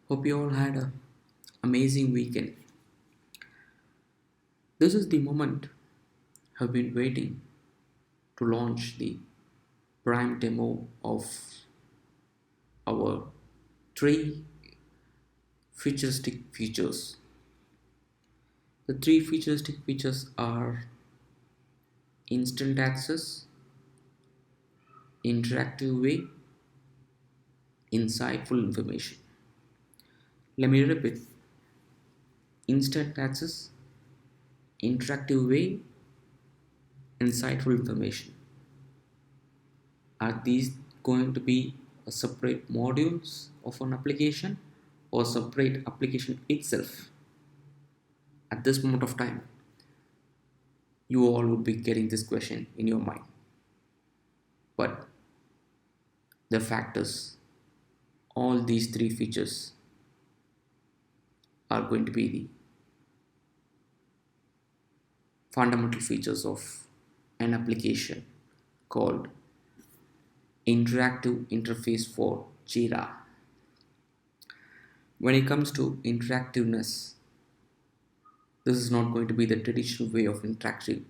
Hope you all had an amazing weekend. This is the moment I've been waiting to launch the prime demo of our three futuristic features. The three futuristic features are instant access, interactive way, insightful information. Let me repeat: instant access, interactive way, insightful information. Are these going to be a separate modules of an application or separate application itself? At this moment of time, you all would be getting this question in your mind. But the fact is, all these three features are going to be the fundamental features of an application called interactive interface for Jira. When it comes to interactiveness, this is not going to be the traditional way of interactive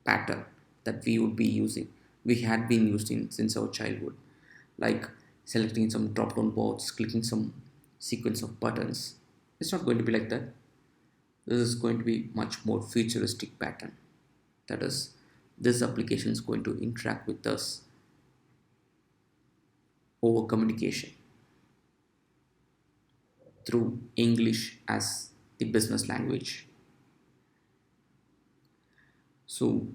pattern that we would be using. We had been using since our childhood, like selecting some drop-down box, clicking some sequence of buttons. It's not going to be like that. This is going to be much more futuristic pattern. That is, this application is going to interact with us over communication through English as the business language. So,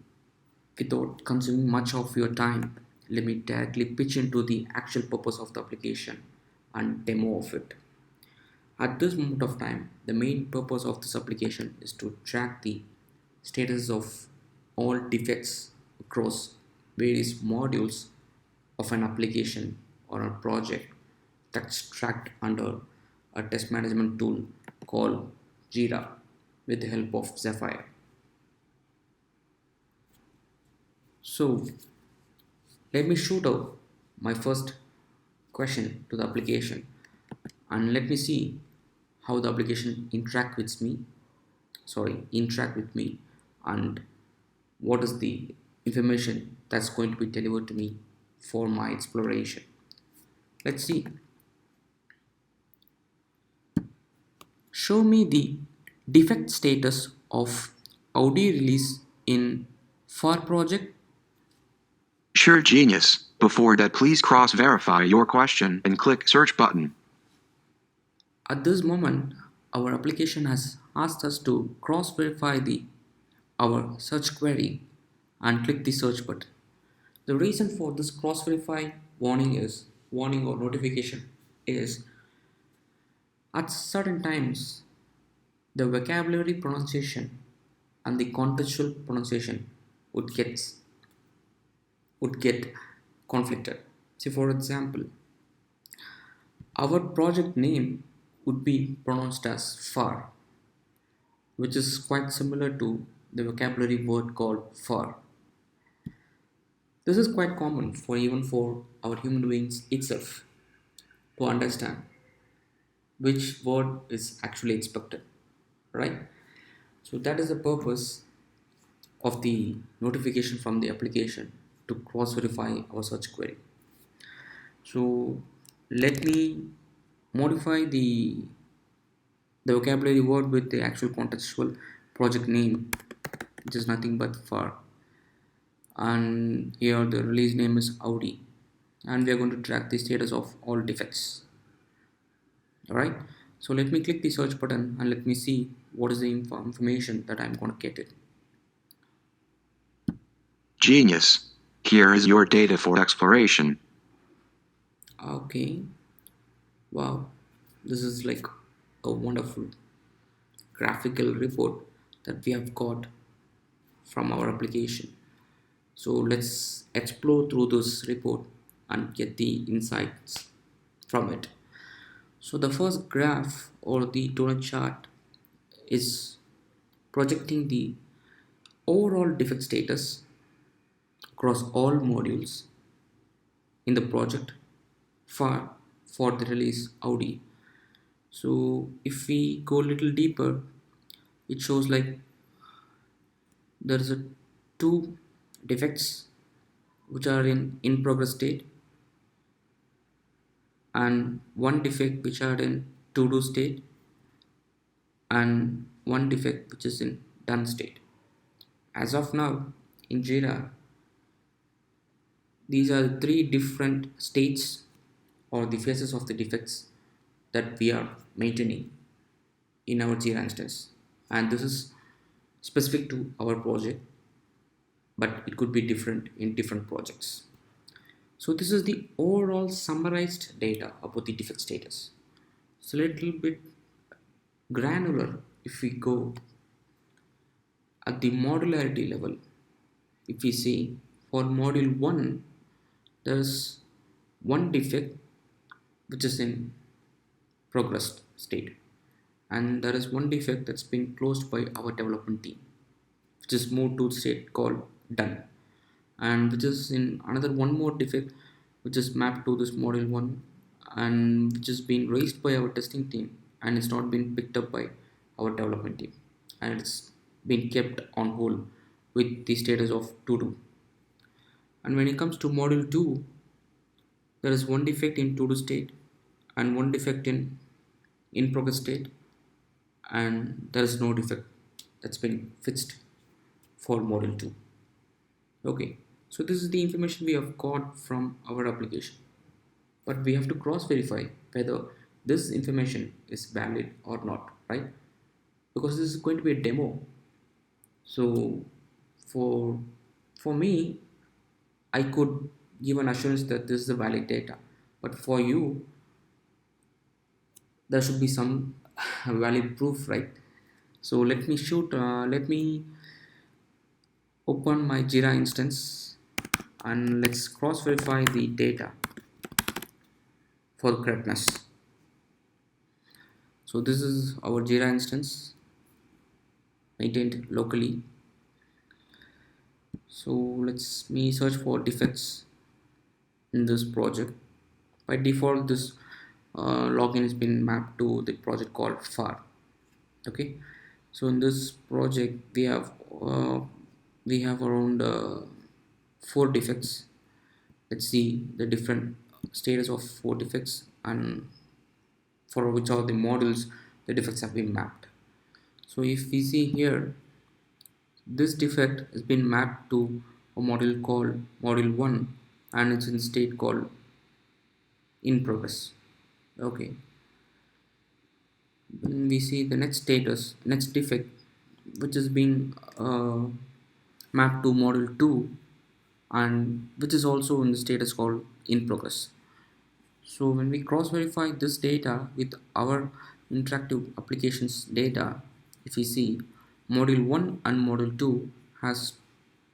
without consuming much of your time, let me directly pitch into the actual purpose of the application and demo of it. At this moment of time, the main purpose of this application is to track the status of all defects across various modules of an application or a project that's tracked under a test management tool called Jira with the help of Zephyr. So let me shoot out my first question to the application and let me see how the application interact with me and what is the information that's going to be delivered to me for my exploration. Let's see. Show me the defect status of Audi release in FAR project. Sure, genius. Before that, please cross-verify your question and click search button. At this moment, our application has asked us to cross-verify our search query and click the search button. The reason for this cross-verify warning or notification is at certain times the vocabulary pronunciation and the contextual pronunciation would get conflicted. See, for example, our project name would be pronounced as far, which is quite similar to the vocabulary word called fur. This is quite common for even for our human beings itself to understand which word is actually expected, right? So that is the purpose of the notification from the application to cross verify our search query. So let me modify the vocabulary word with the actual contextual project name, which is nothing but far. And here the release name is Audi, and we are going to track the status of all defects. Alright, so let me click the search button and let me see what is the information that I'm going to get it. Genius. Here is your data for exploration. Okay, wow, this is like a wonderful graphical report that we have got from our application. So let's explore through this report and get the insights from it. So the first graph or the donut chart is projecting the overall defect status across all modules in the project for the release Audi. So if we go a little deeper, it shows like there is a two defects which are in progress state, and one defect which are in to do state, and one defect which is in done state. As of now, in Jira, these are three different states or the phases of the defects that we are maintaining in our Jira instance. And this is specific to our project, but it could be different in different projects. So this is the overall summarized data about the defect status. It's a little bit granular if we go at the modularity level. If we see for module 1, there's one defect which is in progress state, and there is one defect that's been closed by our development team, which is moved to state called done, and which is in another one more defect which is mapped to this module 1, and which is being raised by our testing team, and it's not been picked up by our development team, and it's been kept on hold with the status of to do. And when it comes to module 2, there is one defect in to do state and one defect in progress state, and there is no defect that's been fixed for module 2. Okay, so this is the information we have got from our application, but we have to cross verify whether this information is valid or not, right? Because this is going to be a demo. So for for me, I could give an assurance that this is the valid data, but for you, there should be some valid proof, right? So let me open my Jira instance, and let's cross verify the data for correctness. So this is our Jira instance maintained locally. So let's me search for defects in this project. By default, this login has been mapped to the project called far. Okay, so in this project we have around four defects. Let's see the different status of four defects and for which are the models the defects have been mapped. So if we see here, this defect has been mapped to a model called model 1, and it's in state called in progress. Okay, then we see the next defect which is being mapped to model 2, and which is also in the status called in progress. So when we cross verify this data with our interactive applications data, if we see module 1 and module 2 has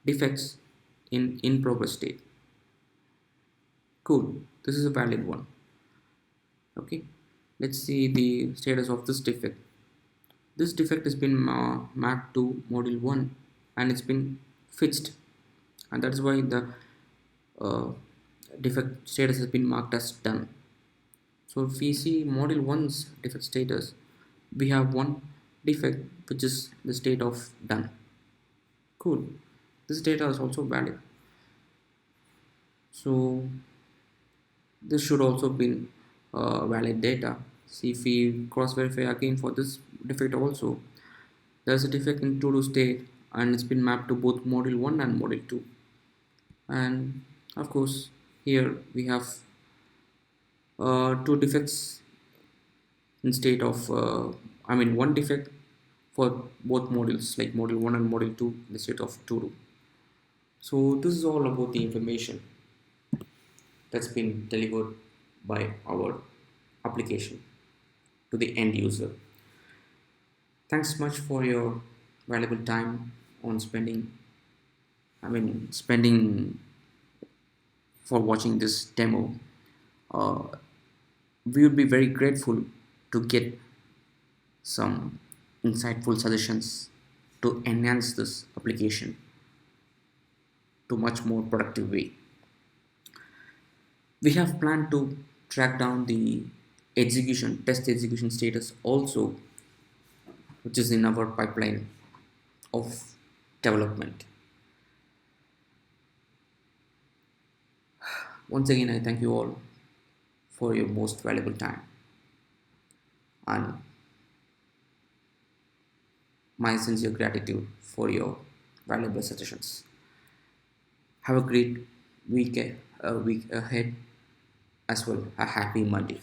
defects in progress state. Cool, this is a valid one. Okay, let's see the status of this defect. This defect has been mapped to module 1 and it's been fixed, and that's why the uh, defect status has been marked as done. So if we see module 1's defect status, we have one defect which is the state of done. Cool, this data is also valid. So this should also be valid data. See if we cross verify again for this defect also, there's a defect in to do state and it's been mapped to both module 1 and module 2, and of course here we have two defects in state of one defect for both modules like module 1 and module 2 in the state of to do. So this is all about the information that's been delivered by our application to the end user. Thanks much for your valuable time on spending for watching this demo. Uh, we would be very grateful to get some insightful suggestions to enhance this application to much more productive way. We have planned to track down the execution, test execution status also, which is in our pipeline of development. Once again, I thank you all for your most valuable time and my sincere gratitude for your valuable suggestions. Have a great week ahead as well. A happy Monday.